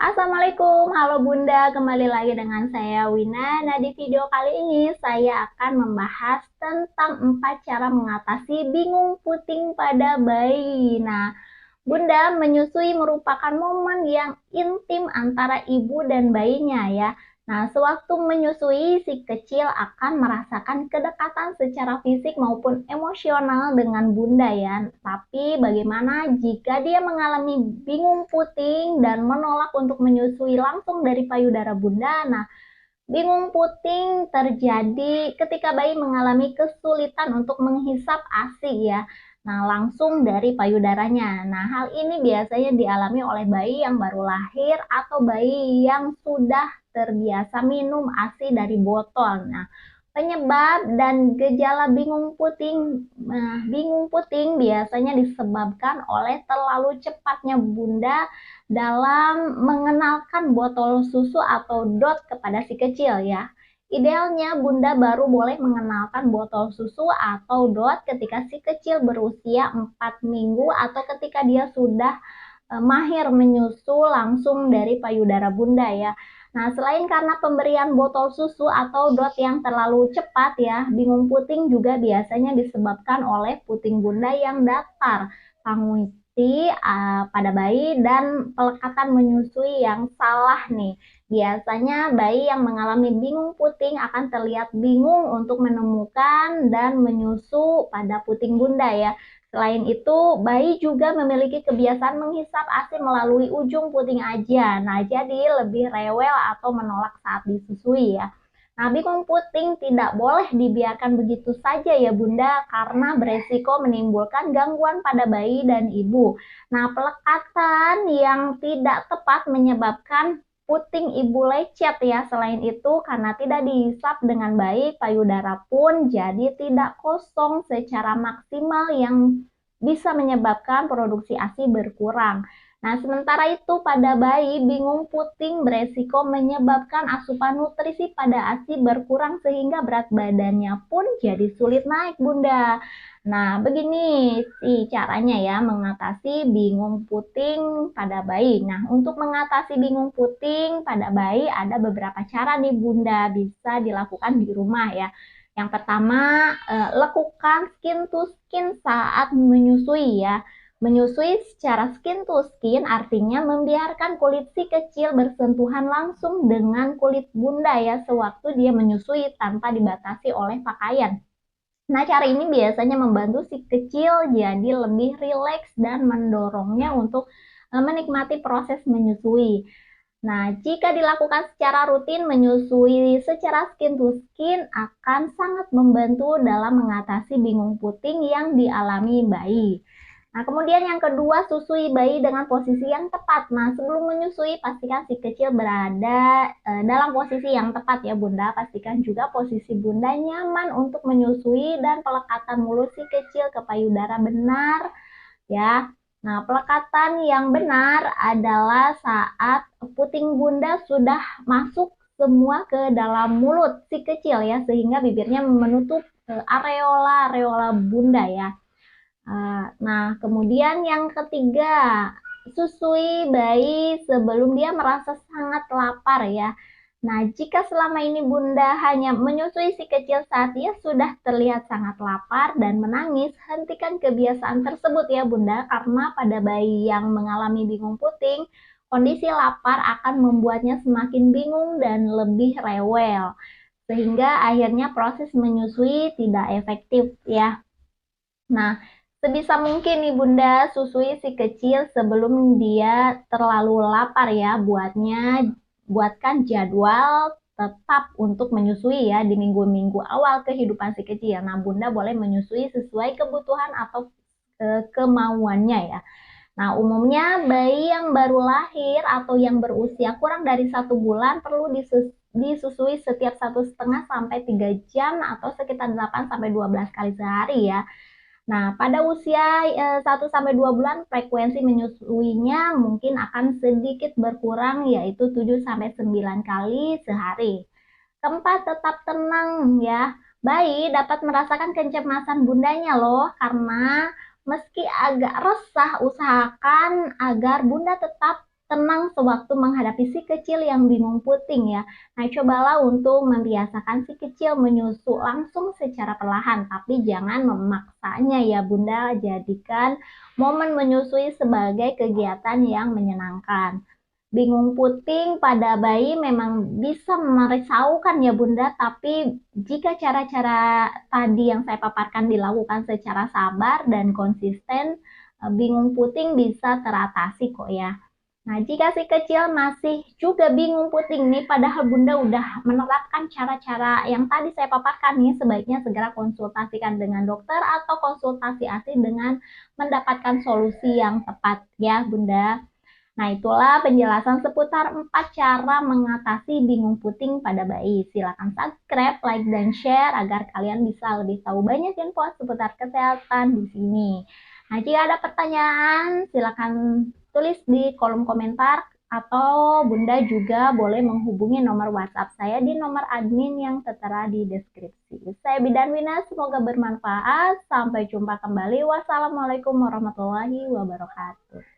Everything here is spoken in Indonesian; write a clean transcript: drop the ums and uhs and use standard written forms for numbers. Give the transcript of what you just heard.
Assalamualaikum, halo Bunda, kembali lagi dengan saya Wina. Nah, di video kali ini saya akan membahas tentang 4 cara mengatasi bingung puting pada bayi. Nah, Bunda, menyusui merupakan momen yang intim antara ibu dan bayinya ya. Nah, sewaktu menyusui, si kecil akan merasakan kedekatan secara fisik maupun emosional dengan Bunda ya. Tapi bagaimana jika dia mengalami bingung puting dan menolak untuk menyusui langsung dari payudara Bunda? Nah, bingung puting terjadi ketika bayi mengalami kesulitan untuk menghisap ASI ya. Nah, langsung dari payudaranya. Nah, hal ini biasanya dialami oleh bayi yang baru lahir atau bayi yang sudah terbiasa minum ASI dari botol. Nah, penyebab dan gejala bingung puting biasanya disebabkan oleh terlalu cepatnya Bunda dalam mengenalkan botol susu atau dot kepada si kecil ya. Idealnya Bunda baru boleh mengenalkan botol susu atau dot ketika si kecil berusia 4 minggu atau ketika dia sudah mahir menyusu langsung dari payudara Bunda ya. Nah, selain karena pemberian botol susu atau dot yang terlalu cepat ya, bingung puting juga biasanya disebabkan oleh puting Bunda yang datar, panguiti pada bayi, dan pelekatan menyusui yang salah nih. Biasanya bayi yang mengalami bingung puting akan terlihat bingung untuk menemukan dan menyusu pada puting Bunda ya. Selain itu, bayi juga memiliki kebiasaan menghisap ASI melalui ujung puting aja. Nah, jadi lebih rewel atau menolak saat disusui ya. Nah, bingung puting tidak boleh dibiarkan begitu saja ya Bunda, karena beresiko menimbulkan gangguan pada bayi dan ibu. Nah, pelekatan yang tidak tepat menyebabkan puting ibu lecet ya. Selain itu, karena tidak dihisap dengan baik, payudara pun jadi tidak kosong secara maksimal yang bisa menyebabkan produksi ASI berkurang. Nah, sementara itu pada bayi, bingung puting beresiko menyebabkan asupan nutrisi pada ASI berkurang sehingga berat badannya pun jadi sulit naik, Bunda. Nah, begini sih caranya ya mengatasi bingung puting pada bayi. Nah, untuk mengatasi bingung puting pada bayi ada beberapa cara nih Bunda bisa dilakukan di rumah ya. Yang pertama, lakukan skin to skin saat menyusui ya. Menyusui secara skin to skin artinya membiarkan kulit si kecil bersentuhan langsung dengan kulit Bunda ya sewaktu dia menyusui tanpa dibatasi oleh pakaian. Nah, cara ini biasanya membantu si kecil jadi lebih rileks dan mendorongnya untuk menikmati proses menyusui. Nah, jika dilakukan secara rutin, menyusui secara skin to skin akan sangat membantu dalam mengatasi bingung puting yang dialami bayi. Nah, kemudian yang kedua, susui bayi dengan posisi yang tepat. Nah, sebelum menyusui, pastikan si kecil berada dalam posisi yang tepat ya Bunda. Pastikan juga posisi Bunda nyaman untuk menyusui dan pelekatan mulut si kecil ke payudara benar ya. Nah, pelekatan yang benar adalah saat puting Bunda sudah masuk semua ke dalam mulut si kecil ya, sehingga bibirnya menutup areola-areola Bunda ya. Nah, kemudian yang ketiga, susui bayi sebelum dia merasa sangat lapar ya. Nah, jika selama ini Bunda hanya menyusui si kecil saat dia sudah terlihat sangat lapar dan menangis, hentikan kebiasaan tersebut ya Bunda, karena pada bayi yang mengalami bingung puting, kondisi lapar akan membuatnya semakin bingung dan lebih rewel, sehingga akhirnya proses menyusui tidak efektif ya. Nah, sebisa mungkin nih Bunda susui si kecil sebelum dia terlalu lapar ya. Buatkan jadwal tetap untuk menyusui ya di minggu-minggu awal kehidupan si kecil. Nah, Bunda boleh menyusui sesuai kebutuhan atau kemauannya ya. Nah, umumnya bayi yang baru lahir atau yang berusia kurang dari 1 bulan perlu disusui setiap 1,5 sampai 3 jam atau sekitar 8 sampai 12 kali sehari ya. Nah, pada usia 1 sampai 2 bulan frekuensi menyusuinya mungkin akan sedikit berkurang yaitu 7 sampai 9 kali sehari. Keempat, tetap tenang ya. Bayi dapat merasakan kecemasan bundanya loh karena meski agak resah usahakan agar bunda tetap tenang sewaktu menghadapi si kecil yang bingung puting ya. Nah, cobalah untuk membiasakan si kecil menyusu langsung secara perlahan, tapi jangan memaksanya ya Bunda. Jadikan momen menyusui sebagai kegiatan yang menyenangkan. Bingung puting pada bayi memang bisa merisaukan ya Bunda, tapi jika cara-cara tadi yang saya paparkan dilakukan secara sabar dan konsisten, bingung puting bisa teratasi kok ya. Nah, jika si kecil masih juga bingung puting nih, padahal Bunda udah menerapkan cara-cara yang tadi saya paparkan nih, sebaiknya segera konsultasikan dengan dokter atau konsultasi asli dengan mendapatkan solusi yang tepat ya Bunda. Nah, itulah penjelasan seputar 4 cara mengatasi bingung puting pada bayi. Silakan subscribe, like, dan share agar kalian bisa lebih tahu banyak info seputar kesehatan di sini. Nah, jika ada pertanyaan, silakan tulis di kolom komentar atau Bunda juga boleh menghubungi nomor WhatsApp saya di nomor admin yang tertera di deskripsi. Saya Bidan Wina, semoga bermanfaat. Sampai jumpa kembali. Wassalamualaikum warahmatullahi wabarakatuh.